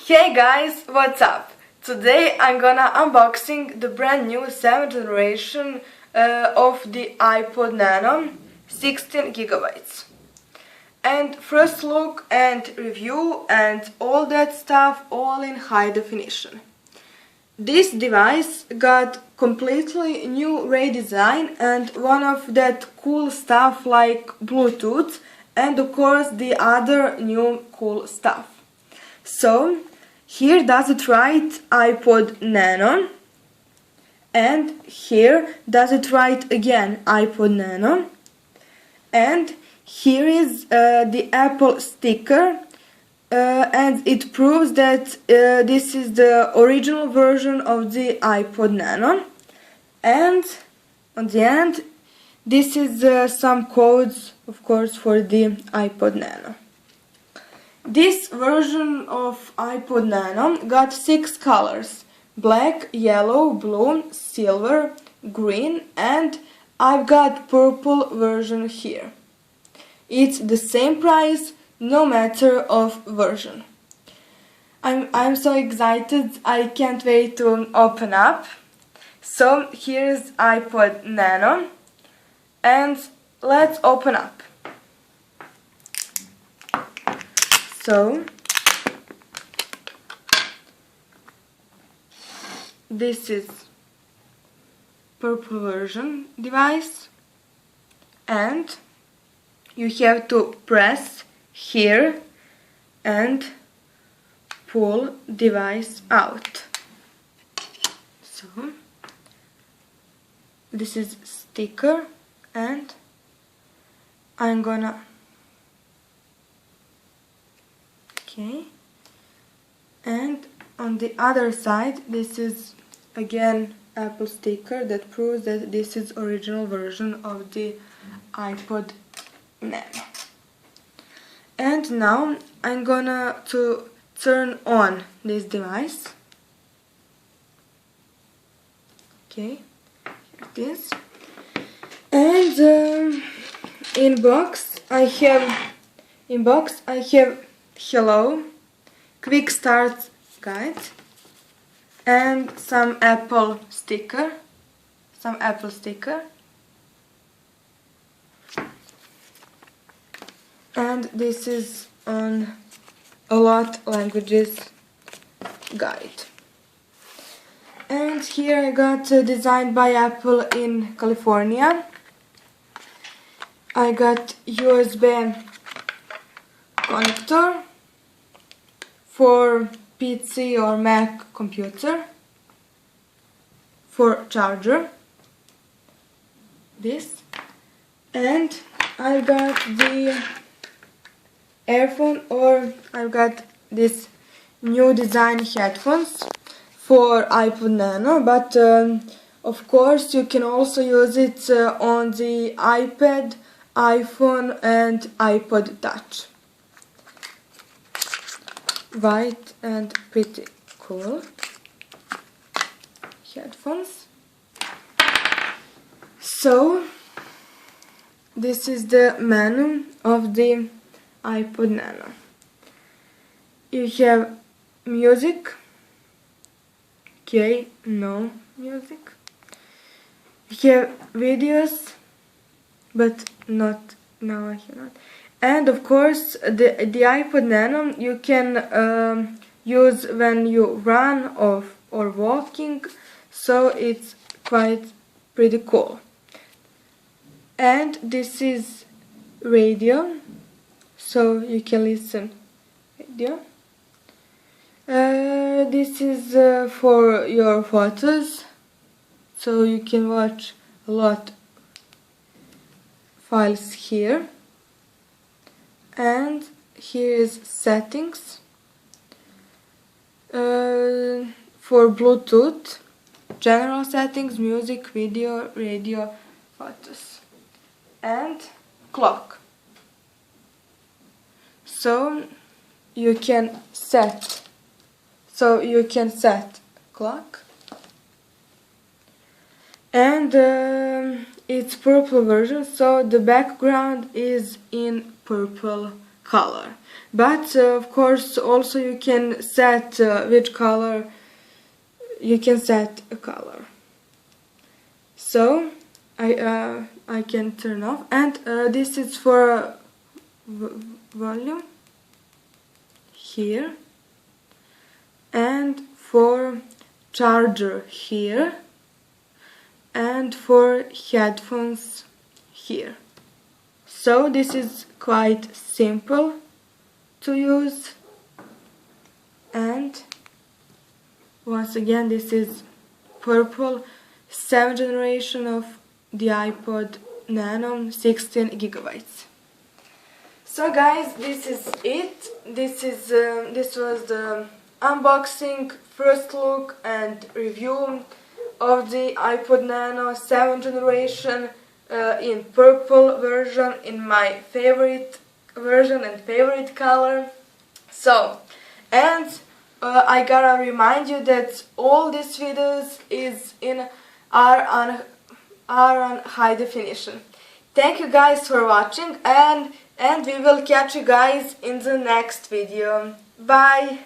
Hey guys, what's up? Today I'm gonna unboxing the brand new 7th generation of the iPod Nano 16 gigabytes. And first look and review and all that stuff all in high definition. This device got completely new redesign and one of that cool stuff like Bluetooth and of course the other new cool stuff. So here does it write iPod Nano, and here does it write again iPod Nano, and here is the Apple sticker, and it proves that this is the original version of the iPod Nano, and on the end this is some codes, of course, for the iPod Nano. This version of iPod Nano got 6 colors: black, yellow, blue, silver, green, and I've got purple version here. It's the same price no matter of version. I'm so excited, I can't wait to open up. So here's iPod Nano and let's open up. So, this is purple version device, and you have to press here and pull device out. So, this is sticker and I'm gonna and on the other side this is again Apple sticker that proves that this is original version of the iPod Nano. And now I'm gonna to turn on this device. Okay, here it is. And in box I have hello, quick start guide, and some Apple sticker, and this is on a lot languages guide. And here I got designed by Apple in California. I got USB connector for PC or Mac computer, for charger, this, and I got the earphone, or I got this new design headphones for iPod Nano, but of course you can also use it on the iPad, iPhone and iPod Touch. White and pretty cool headphones. So this is the menu of the iPod Nano. You have music. Okay, no music. You have videos, but not now. I cannot. And of course the iPod Nano you can use when you run or walking, so it's quite pretty cool. And this is radio, so you can listen radio. This is for your photos, so you can watch a lot files here. And here is settings for Bluetooth, general settings, music, video, radio, photos, and clock. So you can set clock, and it's purple version, so the background is in purple color. But of course also you can set which color you can set a color. So I can turn off, and this is for volume here, and for charger here, and for headphones here. So this is quite simple to use, and once again this is purple 7th generation of the iPod Nano 16 gigabytes. So guys, this is it. This was the unboxing, first look and review of the iPod Nano 7th generation in purple version, in my favorite version and favorite color. So, and I gotta remind you that all these videos are on high definition. Thank you guys for watching, and we will catch you guys in the next video. Bye!